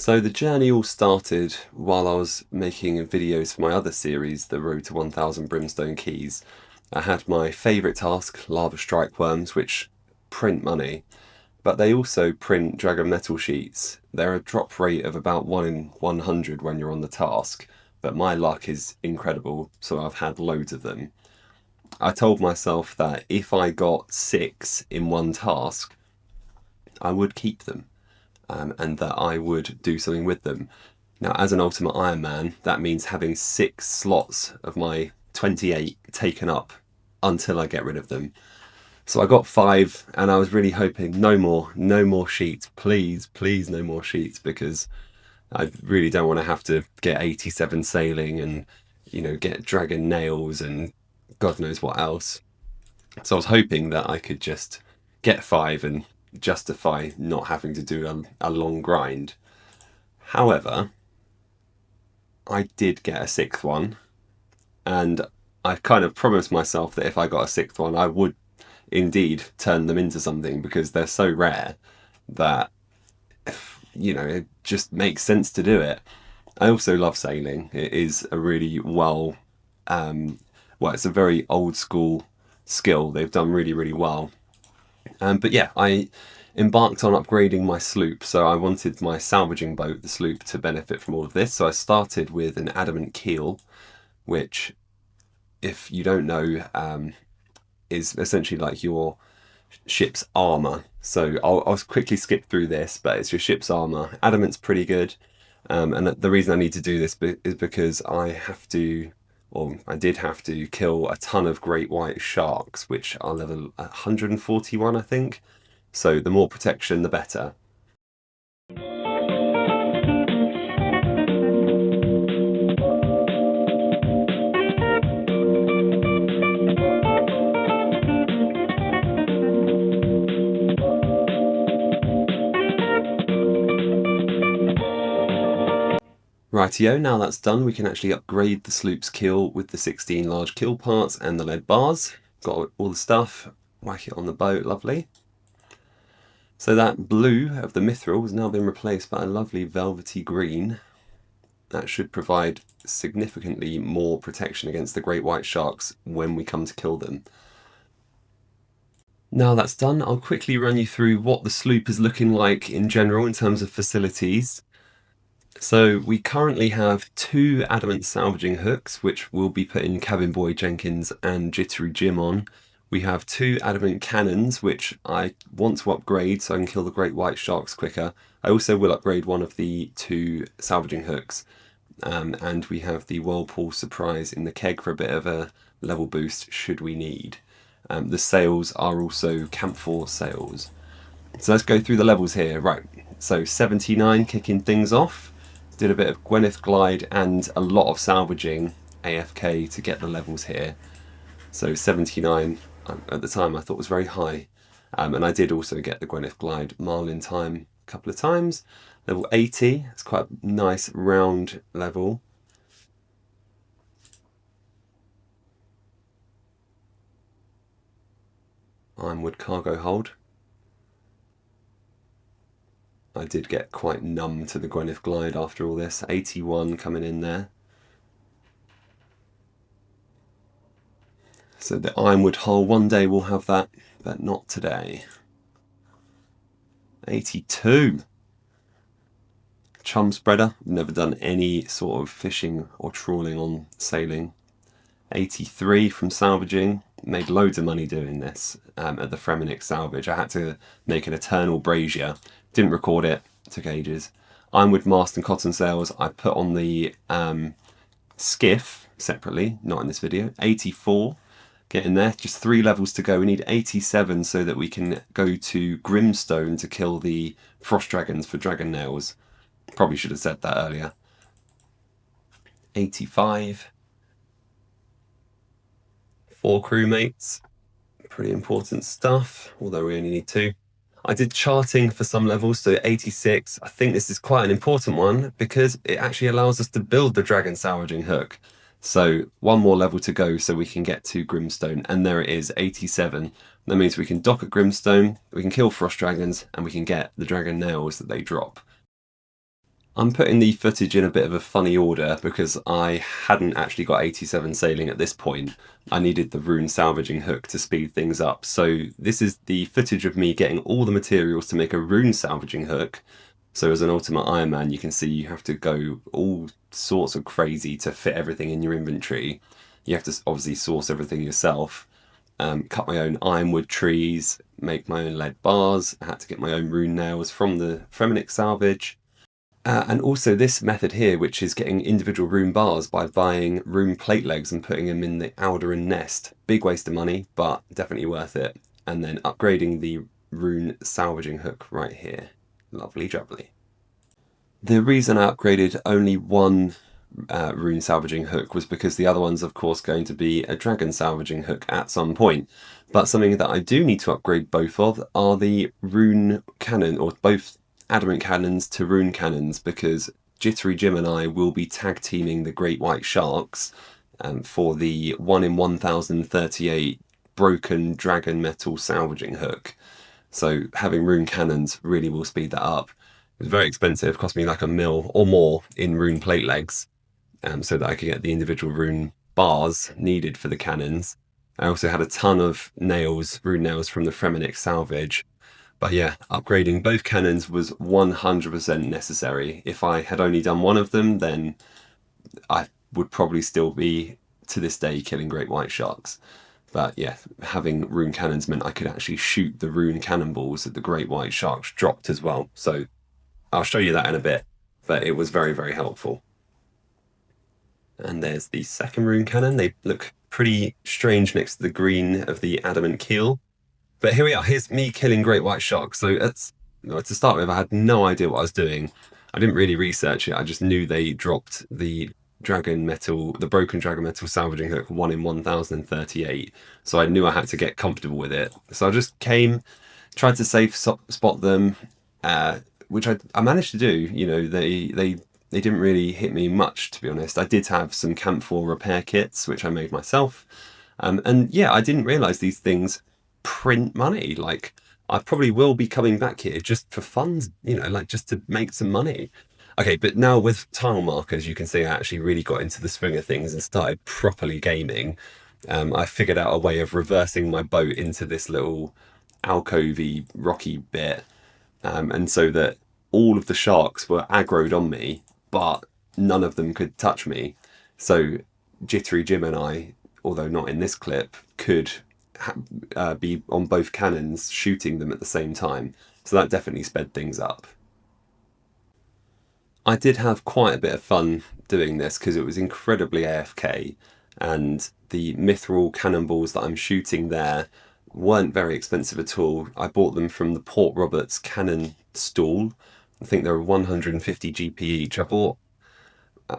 So the journey all started while I was making videos for my other series, The Road to 1000 Brimstone Keys. I had my favourite task, Lava Strike Worms, which print money, but they also print Dragon Metal Sheets. They're a drop rate of about 1 in 100 when you're on the task, but my luck is incredible, so I've had loads of them. I told myself that if I got 6 in one task, I would keep them. And that I would do something with them. Now, as an Ultimate Ironman, that means having 6 slots of my 28 taken up until I get rid of them. So I got 5, and I was really hoping no more sheets, please, no more sheets, because I really don't want to have to get 87 sailing and, get dragon nails and God knows what else. So I was hoping that I could just get 5 and justify not having to do a long grind. However, I did get a 6th one, and I kind of promised myself that if I got a 6th one, I would indeed turn them into something, because they're so rare that, it just makes sense to do it. I also love sailing. It is a really it's a very old school skill. They've done really, really well. But yeah, I embarked on upgrading my sloop, so I wanted my salvaging boat, the sloop, to benefit from all of this. So I started with an adamant keel, which, if you don't know, is essentially like your ship's armor. So I'll quickly skip through this, but it's your ship's armor. Adamant's pretty good, and the reason I need to do this is because I did have to kill a ton of great white sharks, which are level 141, I think. So the more protection, the better. Rightio, now that's done, we can actually upgrade the sloop's keel with the 16 large keel parts and the lead bars. Got all the stuff, whack it on the boat, lovely. So that blue of the mithril has now been replaced by a lovely velvety green. That should provide significantly more protection against the great white sharks when we come to kill them. Now that's done, I'll quickly run you through what the sloop is looking like in general in terms of facilities. So we currently have 2 adamant salvaging hooks, which we'll be putting Cabin Boy Jenkins and Jittery Jim on. We have 2 adamant cannons, which I want to upgrade so I can kill the great white sharks quicker. I also will upgrade one of the 2 salvaging hooks. And we have the Whirlpool Surprise in the keg for a bit of a level boost should we need. The sails are also Camphor sails. So let's go through the levels here. Right, so 79 kicking things off. Did a bit of Gwyneth Glide and a lot of salvaging AFK to get the levels here. So 79 at the time I thought was very high. And I did also get the Gwyneth Glide Marlin time a couple of times. Level 80, it's quite a nice round level. Ironwood cargo hold. I did get quite numb to the Gwyneth Glide after all this. 81 coming in there. So the Ironwood hull, one day we'll have that, but not today. 82. Chum spreader, never done any sort of fishing or trawling on sailing. 83 from salvaging, made loads of money doing this at the Fremenic salvage. I had to make an Eternal Brazier, didn't record it, took ages. Ironwood mast and cotton sails I put on the skiff separately, not in this video. 84, getting there, just 3 levels to go. We need 87 so that we can go to Grimstone to kill the frost dragons for dragon nails. Probably should have said that earlier. 85. 4 crewmates, pretty important stuff, although we only need 2. I did charting for some levels, so 86. I think this is quite an important one because it actually allows us to build the Dragon Salvaging Hook. So 1 more level to go so we can get to Grimstone, and there it is, 87. That means we can dock at Grimstone, we can kill frost dragons, and we can get the dragon nails that they drop. I'm putting the footage in a bit of a funny order because I hadn't actually got 87 sailing at this point. I needed the Rune Salvaging Hook to speed things up. So this is the footage of me getting all the materials to make a Rune Salvaging Hook. So as an Ultimate Ironman, you can see you have to go all sorts of crazy to fit everything in your inventory. You have to obviously source everything yourself. Cut my own ironwood trees, make my own lead bars. I had to get my own rune nails from the Fremenic salvage. And also this method here, which is getting individual rune bars by buying rune plate legs and putting them in the Alderan nest. Big waste of money, but definitely worth it. And then upgrading the Rune Salvaging Hook right here. Lovely jubbly. The reason I upgraded only one Rune Salvaging Hook was because the other one's of course going to be a Dragon Salvaging Hook at some point. But something that I do need to upgrade both of are the Rune Cannon, or both Adamant Cannons to Rune Cannons, because Jittery Jim and I will be tag teaming the Great White Sharks for the 1 in 1038 broken Dragon Metal Salvaging Hook. So having Rune Cannons really will speed that up. It was very expensive, cost me like £1 or more in rune plate legs, so that I could get the individual rune bars needed for the cannons. I also had a ton of nails, rune nails from the Fremenic salvage. But yeah, upgrading both cannons was 100% necessary. If I had only done one of them, then I would probably still be, to this day, killing great white sharks. But yeah, having rune cannons meant I could actually shoot the rune cannonballs that the great white sharks dropped as well. So I'll show you that in a bit, but it was very, very helpful. And there's the second rune cannon. They look pretty strange next to the green of the adamant keel. But here we are. Here's me killing great white sharks. So to start with, I had no idea what I was doing. I didn't really research it. I just knew they dropped the broken dragon metal salvaging hook 1 in 1038. So I knew I had to get comfortable with it. So I just came, tried to safe spot them, which I managed to do. You know, they didn't really hit me much, to be honest. I did have some camphor repair kits, which I made myself. And yeah, I didn't realize these things print money. Like, I probably will be coming back here just for fun, you know, like just to make some money. Okay, but now with tile markers, you can see I actually really got into the swing of things and started properly gaming. I figured out a way of reversing my boat into this little alcovey rocky bit, and so that all of the sharks were aggroed on me, but none of them could touch me. So Jittery Jim and I, although not in this clip, could be on both cannons shooting them at the same time. So that definitely sped things up. I did have quite a bit of fun doing this because it was incredibly AFK, and the mithril cannonballs that I'm shooting there weren't very expensive at all. I bought them from the Port Roberts cannon stall. I think they were 150 GP each. I bought,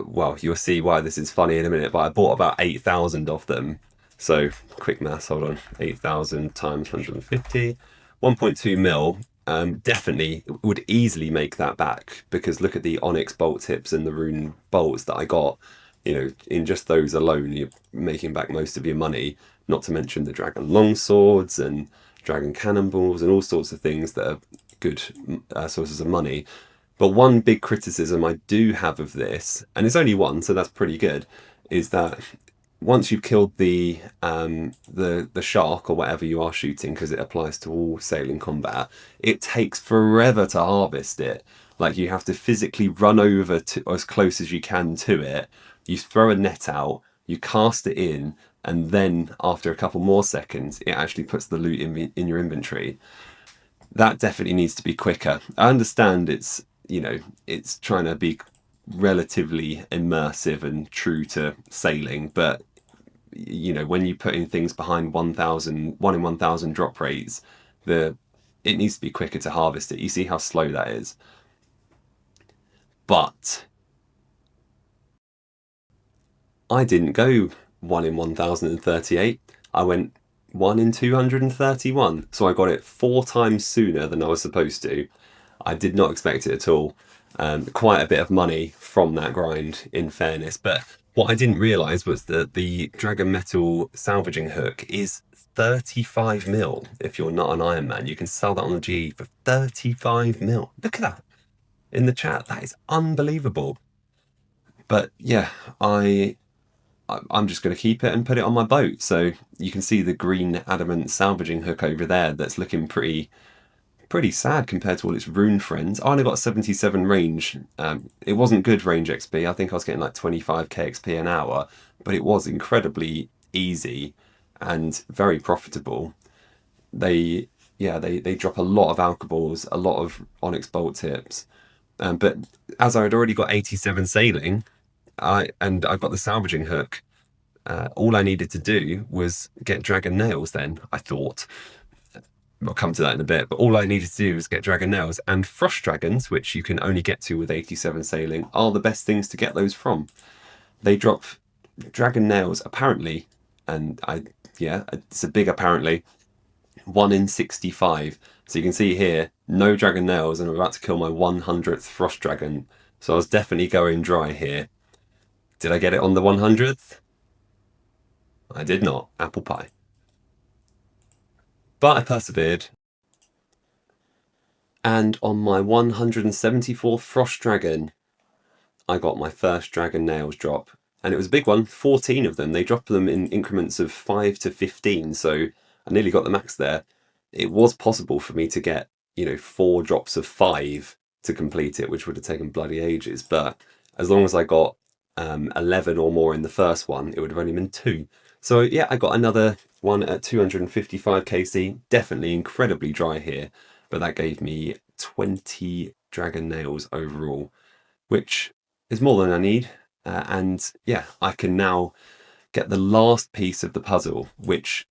well, you'll see why this is funny in a minute, but I bought about 8,000 of them. So quick maths, hold on, 8,000 times 150, 1.2 mil. Definitely would easily make that back, because look at the onyx bolt tips and the rune bolts that I got. You know, in just those alone, you're making back most of your money, not to mention the dragon longswords and dragon cannonballs and all sorts of things that are good sources of money. But one big criticism I do have of this, and it's only one, so that's pretty good, is that once you've killed the shark or whatever you are shooting, because it applies to all sailing combat, it takes forever to harvest it. Like, you have to physically run over to as close as you can to it. You throw a net out, you cast it in, and then after a couple more seconds, it actually puts the loot in your inventory. That definitely needs to be quicker. I understand it's, you know, it's trying to be relatively immersive and true to sailing, but you know, when you're putting things behind 1 in 1000 drop rates, it needs to be quicker to harvest it. You see how slow that is. But I didn't go 1 in 1038. I went 1 in 231. So I got it 4 times sooner than I was supposed to. I did not expect it at all. Quite a bit of money from that grind, in fairness. But what I didn't realise was that the Dragon Metal Salvaging Hook is 35 mil. If you're not an Ironman, you can sell that on the G for 35 mil. Look at that. in the chat. That is unbelievable. But yeah, I'm just going to keep it and put it on my boat. So you can see the green adamant salvaging hook over there. That's looking pretty sad compared to all its rune friends. I only got 77 range. It wasn't good range XP. I think I was getting like 25k XP an hour, but it was incredibly easy and very profitable. They they drop a lot of alcoballs, a lot of onyx bolt tips. But as I had already got 87 sailing, I've got the salvaging hook. All I needed to do was get dragon nails. Then I thought, I'll come to that in a bit, but all I needed to do was get dragon nails, and frost dragons, which you can only get to with 87 sailing, are the best things to get those from. They drop dragon nails apparently, and it's a big apparently, 1 in 65. So you can see here, no dragon nails, and I'm about to kill my 100th frost dragon. So I was definitely going dry here. Did I get it on the 100th? I did not. Apple pie. But I persevered. And on my 174th frost dragon, I got my first dragon nails drop. And it was a big one, 14 of them. They drop them in increments of 5 to 15, so I nearly got the max there. It was possible for me to get, 4 drops of 5 to complete it, which would have taken bloody ages. But as long as I got 11 or more in the first one, it would have only been 2. So yeah, I got another one at 255 KC. Definitely incredibly dry here, but that gave me 20 dragon nails overall, which is more than I need. And yeah, I can now get the last piece of the puzzle, which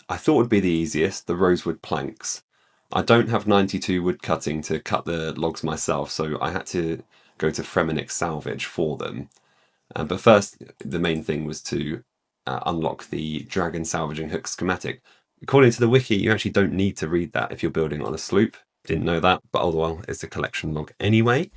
I thought would be the easiest, the rosewood planks. I don't have 92 wood cutting to cut the logs myself, so I had to go to Fremenic Salvage for them. But first, the main thing was to unlock the Dragon Salvaging Hook schematic. According to the wiki, you actually don't need to read that if you're building on a sloop. Didn't know that, but oh well, it's a collection log anyway.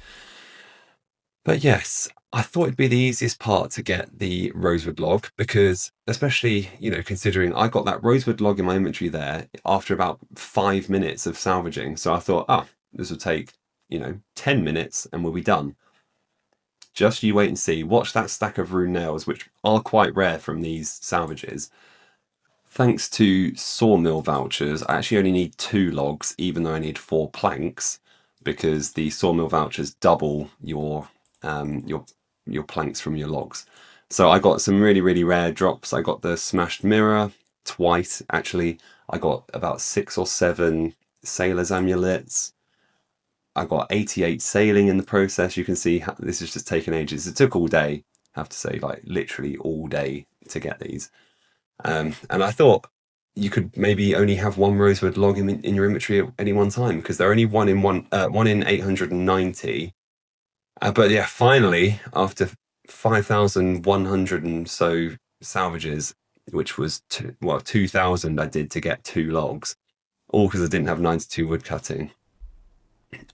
But yes, I thought it'd be the easiest part to get the rosewood log because, especially, considering I got that rosewood log in my inventory there after about 5 minutes of salvaging. So I thought, this will take, 10 minutes and we'll be done. Just you wait and see. Watch that stack of rune nails, which are quite rare from these salvages. Thanks to sawmill vouchers, I actually only need 2 logs, even though I need 4 planks, because the sawmill vouchers double your planks from your logs. So I got some really, really rare drops. I got the smashed mirror twice, actually. I got about 6 or 7 sailor's amulets. I got 88 sailing in the process. You can see this has just taken ages. It took all day, I have to say, like literally all day to get these. And I thought you could maybe only have 1 rosewood log in your inventory at any one time because they're only 1 in 890. But yeah, finally, after 5,100 and so salvages, which was 2,000 I did to get 2 logs, all because I didn't have 92 wood cutting.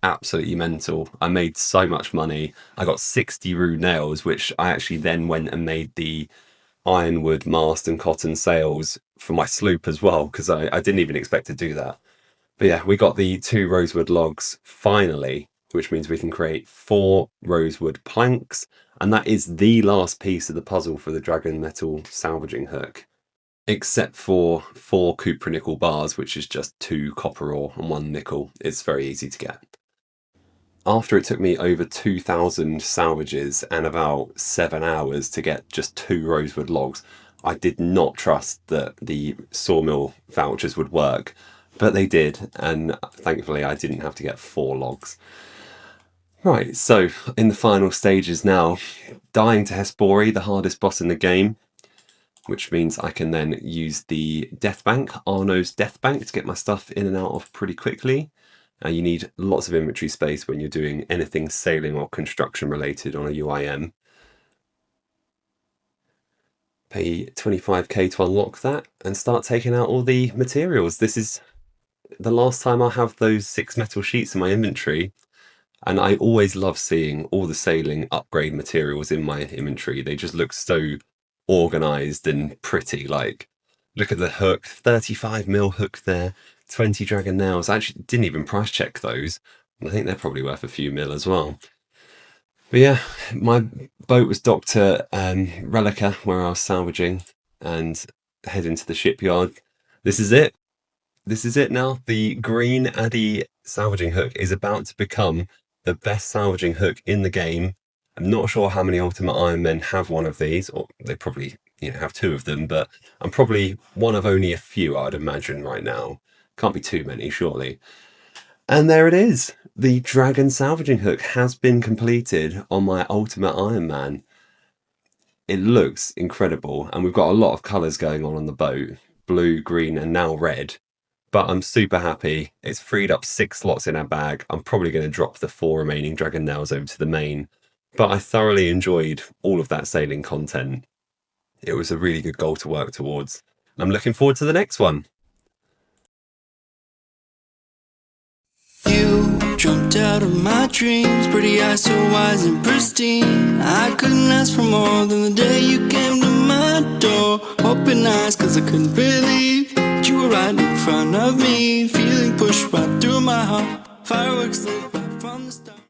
Absolutely mental. I made so much money. I got 60 rude nails, which I actually then went and made the ironwood mast and cotton sails for my sloop as well, because I didn't even expect to do that. But yeah, we got the 2 rosewood logs finally, which means we can create 4 rosewood planks, and that is the last piece of the puzzle for the dragon metal salvaging hook, except for 4 cupronickel bars, which is just 2 copper ore and 1 nickel. It's very easy to get. After it took me over 2,000 salvages and about 7 hours to get just 2 rosewood logs, I did not trust that the sawmill vouchers would work, but they did, and thankfully I didn't have to get 4 logs. Right, so in the final stages now, dying to Hespori, the hardest boss in the game, which means I can then use the death bank, Arno's death bank, to get my stuff in and out of pretty quickly. You need lots of inventory space when you're doing anything sailing or construction related on a UIM. Pay 25k to unlock that and start taking out all the materials. This is the last time I'll have those 6 metal sheets in my inventory, and I always love seeing all the sailing upgrade materials in my inventory. They just look so organized and pretty. Like, look at the hook, 35mm hook there, 20 dragon nails. I actually didn't even price check those, I think they're probably worth a few mil as well. But yeah, my boat was docked at Relica, where I was salvaging, and heading to the shipyard. This is it. This is it now. The green Addy salvaging hook is about to become the best salvaging hook in the game. I'm not sure how many Ultimate Ironmen have one of these, or they probably have two of them, but I'm probably one of only a few, I'd imagine, right now. Can't be too many, surely. And there it is. The Dragon Salvaging Hook has been completed on my Ultimate Ironman. It looks incredible, and we've got a lot of colours going on the boat. Blue, green, and now red. But I'm super happy. It's freed up 6 slots in our bag. I'm probably going to drop the 4 remaining Dragon Nails over to the main. But I thoroughly enjoyed all of that sailing content. It was a really good goal to work towards. I'm looking forward to the next one. You jumped out of my dreams, pretty eyes so wise and pristine. I couldn't ask for more than the day you came to my door. Open eyes cause I couldn't believe that you were right in front of me. Feeling pushed right through my heart, fireworks lit right from the start.